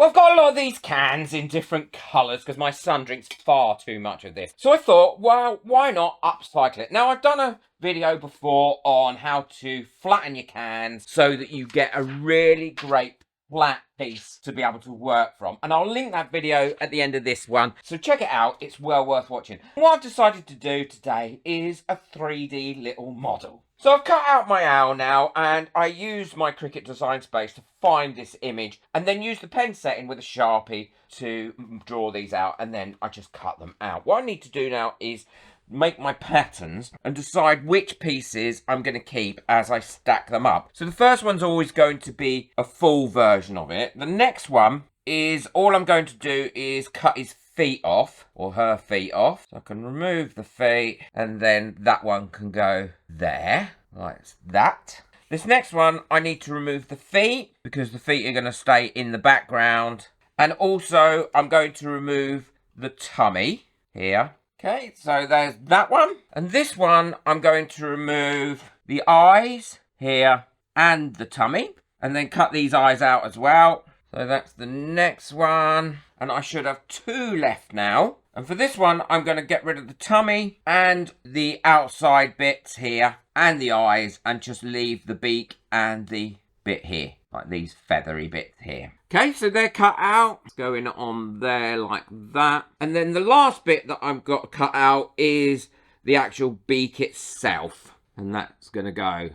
Well, I've got a lot of these cans in different colours because my son drinks far too much of this. So I thought, well, why not upcycle it? Now, I've done a video before on how to flatten your cans so that you get a really great flat piece to be able to work from, and I'll link that video at the end of this one, so check it out. It's well worth watching. What I've decided to do today is a 3D little model. So I've cut out my owl now, and I used my Cricut Design Space to find this image and then use the pen setting with a Sharpie to draw these out, and then I just cut them out. What I need to do now is make my patterns and decide which pieces I'm going to keep as I stack them up. So the first one's always going to be a full version of it. The next one is all I'm going to do is cut his feet off, or her feet off. So I can remove the feet, and then that one can go there, like that. This next one, I need to remove the feet because the feet are going to stay in the background. And also I'm going to remove the tummy here. Okay, so there's that one. And this one, I'm going to remove the eyes here and the tummy, and then cut these eyes out as well. So that's the next one. And I should have two left now. And for this one, I'm going to get rid of the tummy and the outside bits here and the eyes, and just leave the beak and the bit here, like these feathery bits here. Okay, so they're cut out. It's going on there like that. And then the last bit that I've got to cut out is the actual beak itself. And that's going to go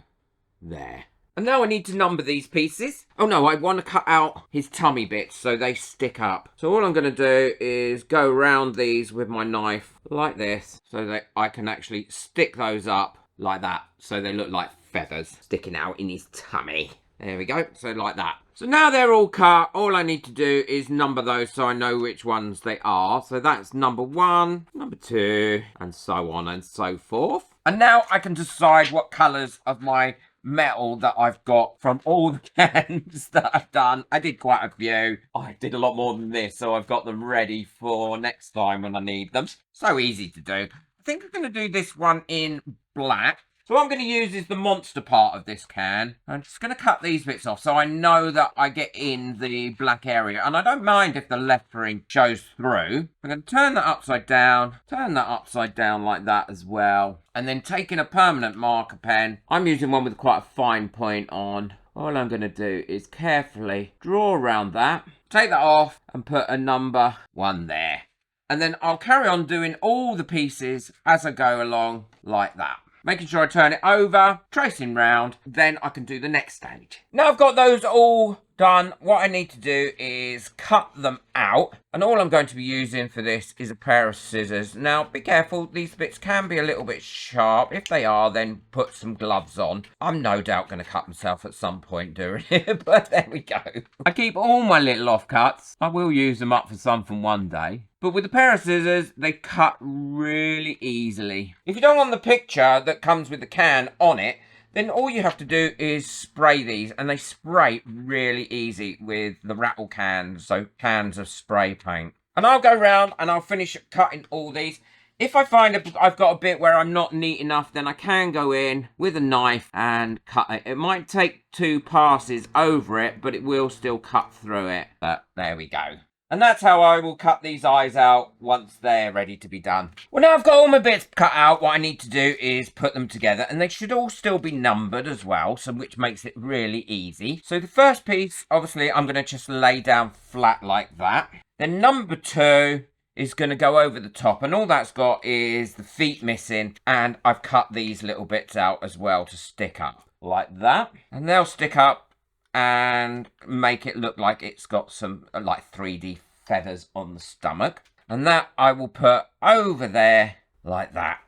there. And now I need to number these pieces. Oh no, I want to cut out his tummy bits so they stick up. So all I'm going to do is go around these with my knife like this, so that I can actually stick those up like that, so they look like feathers sticking out in his tummy. There we go, so like that. So now they're all cut, all I need to do is number those so I know which ones they are. So that's number 1, number 2, and so on and so forth. And now I can decide what colours of my metal that I've got from all the cans that I've done. I did quite a few. I did a lot more than this, so I've got them ready for next time when I need them. So easy to do. I think I'm going to do this one in black. So what I'm going to use is the monster part of this can. I'm just going to cut these bits off so I know that I get in the black area. And I don't mind if the lettering shows through. I'm going to turn that upside down like that as well. And then taking a permanent marker pen, I'm using one with quite a fine point on. All I'm going to do is carefully draw around that, take that off and put a number 1 there. And then I'll carry on doing all the pieces as I go along like that. Making sure I turn it over, tracing round, then I can do the next stage. Now I've got those all done, what I need to do is cut them out. And all I'm going to be using for this is a pair of scissors. Now be careful, these bits can be a little bit sharp. If they are, then put some gloves on. I'm no doubt going to cut myself at some point during it, but there we go. I keep all my little offcuts. I will use them up for something one day. But with a pair of scissors, they cut really easily. If you don't want the picture that comes with the can on it, then all you have to do is spray these, and they spray really easy with the rattle cans, so cans of spray paint. And I'll go round and I'll finish cutting all these. If I find I've got a bit where I'm not neat enough, then I can go in with a knife and cut it. It might take 2 passes over it, but it will still cut through it. But there we go. And that's how I will cut these eyes out once they're ready to be done. Well, now I've got all my bits cut out, what I need to do is put them together. And they should all still be numbered as well, so which makes it really easy. So the first piece, obviously, I'm going to just lay down flat like that. Then number 2 is going to go over the top. And all that's got is the feet missing. And I've cut these little bits out as well to stick up like that. And they'll stick up and make it look like it's got some like 3D feathers on the stomach. And that I will put over there like that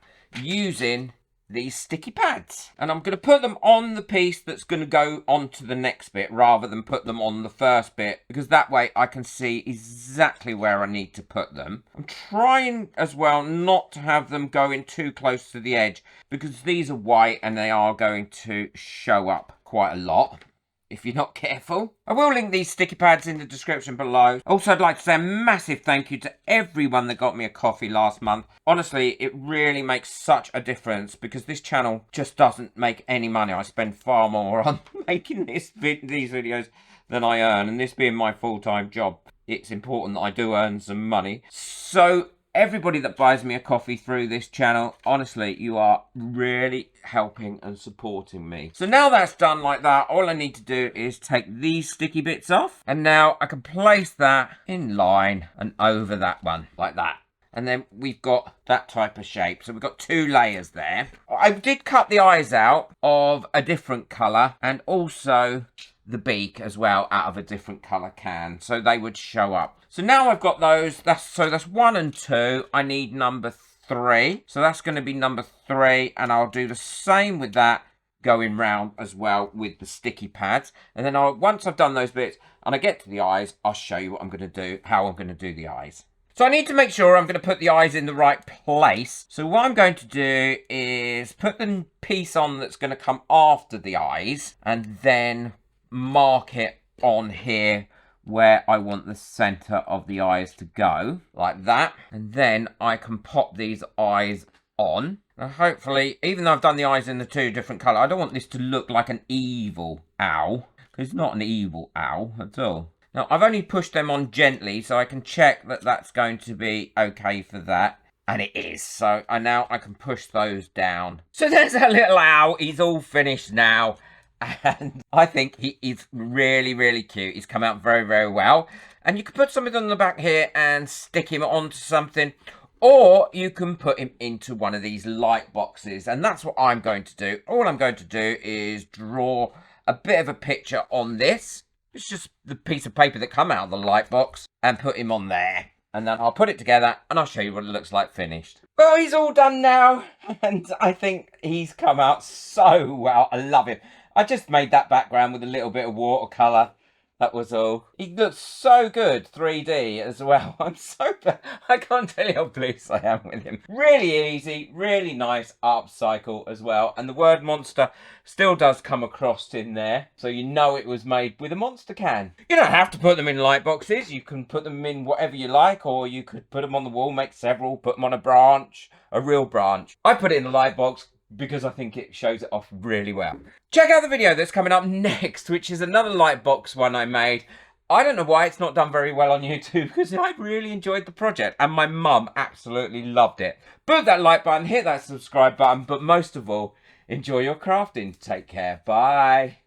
using these sticky pads. And I'm going to put them on the piece that's going to go onto the next bit rather than put them on the first bit, because that way I can see exactly where I need to put them. I'm trying as well not to have them going too close to the edge, because these are white and they are going to show up quite a lot if you're not careful. I will link these sticky pads in the description below. Also, I'd like to say a massive thank you to everyone that got me a coffee last month. Honestly, it really makes such a difference because this channel just doesn't make any money. I spend far more on making these videos than I earn, and this being my full-time job, it's important that I do earn some money. So everybody that buys me a coffee through this channel, honestly, you are really helping and supporting me. So now that's done like that, all I need to do is take these sticky bits off, and now I can place that in line and over that one like that. And then we've got that type of shape. So we've got 2 layers there. I did cut the eyes out of a different colour, and also the beak as well out of a different colour can, so they would show up. So now I've got those. That's 1 and 2. I need number 3. So that's going to be number 3, and I'll do the same with that going round as well with the sticky pads. And then once I've done those bits and I get to the eyes, I'll show you what I'm going to do, how I'm going to do the eyes. So I need to make sure I'm going to put the eyes in the right place. So what I'm going to do is put the piece on that's going to come after the eyes, and then mark it on here where I want the centre of the eyes to go, like that. And then I can pop these eyes on. Now hopefully, even though I've done the eyes in the 2 different colours, I don't want this to look like an evil owl, because it's not an evil owl at all. Now, I've only pushed them on gently, so I can check that that's going to be okay for that. And it is. So now I can push those down. So there's a little owl. He's all finished now. And I think he is really, really cute. He's come out very, very well. And you can put something on the back here and stick him onto something. Or you can put him into one of these light boxes. And that's what I'm going to do. All I'm going to do is draw a bit of a picture on this. It's just the piece of paper that come out of the light box, and put him on there. And then I'll put it together and I'll show you what it looks like finished. Well, he's all done now, and I think he's come out so well. I love him. I just made that background with a little bit of watercolour. That was all. He looks so good 3D as well. I can't tell you how pleased I am with him. Really easy, really nice upcycle as well. And the word monster still does come across in there, so you know it was made with a monster can. You don't have to put them in light boxes. You can put them in whatever you like, or you could put them on the wall, make several, put them on a branch, a real branch. I put it in a light box because I think it shows it off really well. Check out the video that's coming up next, which is another light box one I made. I don't know why it's not done very well on YouTube, because I really enjoyed the project and my mum absolutely loved it. Boot that like button, hit that subscribe button, but most of all, enjoy your crafting. Take care. Bye.